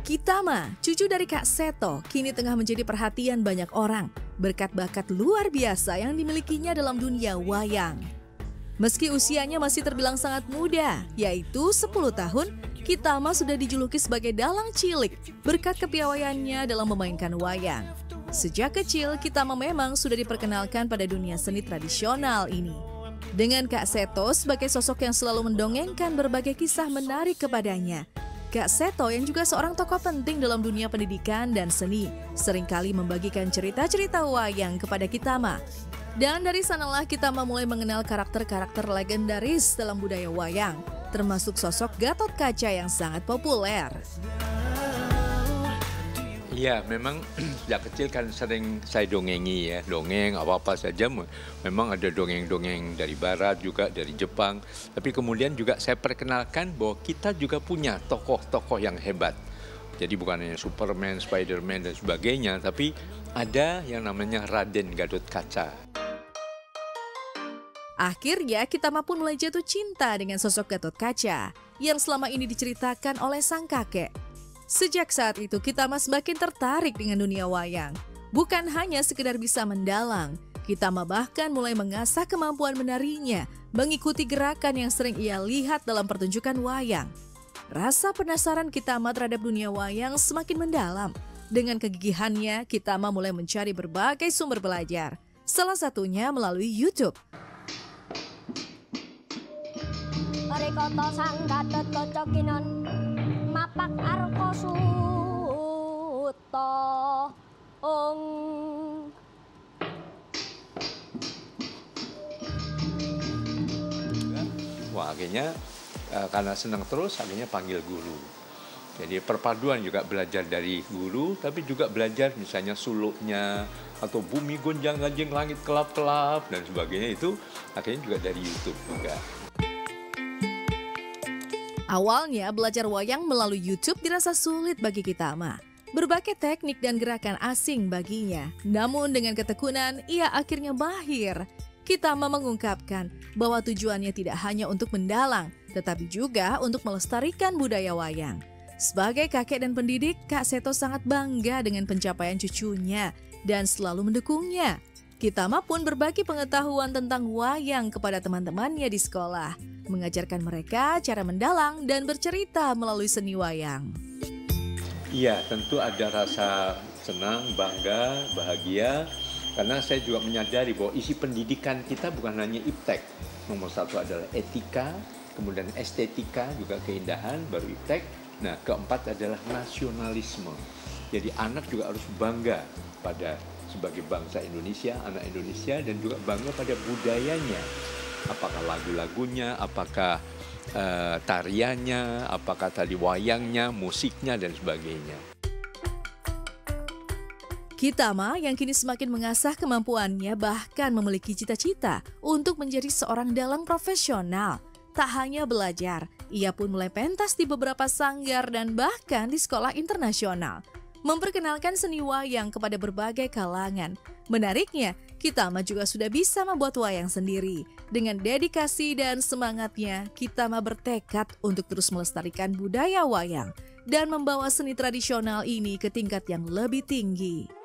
Kitama, cucu dari Kak Seto, kini tengah menjadi perhatian banyak orang berkat bakat luar biasa yang dimilikinya dalam dunia wayang. Meski usianya masih terbilang sangat muda, yaitu 10 tahun, Kitama sudah dijuluki sebagai dalang cilik berkat kepiawaiannya dalam memainkan wayang. Sejak kecil, Kitama memang sudah diperkenalkan pada dunia seni tradisional ini. Dengan Kak Seto sebagai sosok yang selalu mendongengkan berbagai kisah menarik kepadanya, Kak Seto yang juga seorang tokoh penting dalam dunia pendidikan dan seni, seringkali membagikan cerita-cerita wayang kepada Kitama. Dan dari sanalah Kitama mulai mengenal karakter-karakter legendaris dalam budaya wayang, termasuk sosok Gatot Kaca yang sangat populer. Iya, memang sejak kecil kan sering saya dongengi ya, dongeng apa-apa saja. Memang ada dongeng-dongeng dari barat juga, dari Jepang. Tapi kemudian juga saya perkenalkan bahwa kita juga punya tokoh-tokoh yang hebat. Jadi bukan hanya Superman, Spiderman dan sebagainya, tapi ada yang namanya Raden Gatot Kaca. Akhirnya Kitama pun mulai jatuh cinta dengan sosok Gatot Kaca yang selama ini diceritakan oleh sang kakek. Sejak saat itu Kitama semakin tertarik dengan dunia wayang. Bukan hanya sekedar bisa mendalang, Kitama bahkan mulai mengasah kemampuan menarinya, mengikuti gerakan yang sering ia lihat dalam pertunjukan wayang. Rasa penasaran Kitama terhadap dunia wayang semakin mendalam. Dengan kegigihannya, Kitama mulai mencari berbagai sumber belajar. Salah satunya melalui YouTube. Rekoto sang Gatot Kaca mapak arko suto Wah, akhirnya karena senang terus, akhirnya panggil guru. Jadi perpaduan juga belajar dari guru, tapi juga belajar misalnya suluknya, atau bumi gonjang-ganjing langit kelap-kelap, dan sebagainya itu akhirnya juga dari YouTube juga. Awalnya belajar wayang melalui YouTube dirasa sulit bagi Kitama. Berbagai teknik dan gerakan asing baginya. Namun dengan ketekunan, ia akhirnya mahir. Kitama mengungkapkan bahwa tujuannya tidak hanya untuk mendalang, tetapi juga untuk melestarikan budaya wayang. Sebagai kakek dan pendidik, Kak Seto sangat bangga dengan pencapaian cucunya dan selalu mendukungnya. Kitama pun berbagi pengetahuan tentang wayang kepada teman-temannya di sekolah, mengajarkan mereka cara mendalang dan bercerita melalui seni wayang. Iya, tentu ada rasa senang, bangga, bahagia, karena saya juga menyadari bahwa isi pendidikan kita bukan hanya iptek. Nomor satu adalah etika, kemudian estetika, juga keindahan, baru iptek. Nah, keempat adalah nasionalisme. Jadi anak juga harus bangga pada sebagai bangsa Indonesia, anak Indonesia, dan juga bangga pada budayanya. Apakah lagu-lagunya, apakah tariannya, apakah tali wayangnya, musiknya, dan sebagainya. Kitama yang kini semakin mengasah kemampuannya bahkan memiliki cita-cita untuk menjadi seorang dalang profesional. Tak hanya belajar, ia pun mulai pentas di beberapa sanggar dan bahkan di sekolah internasional, memperkenalkan seni wayang kepada berbagai kalangan. Menariknya, Kitama juga sudah bisa membuat wayang sendiri. Dengan dedikasi dan semangatnya, Kitama bertekad untuk terus melestarikan budaya wayang dan membawa seni tradisional ini ke tingkat yang lebih tinggi.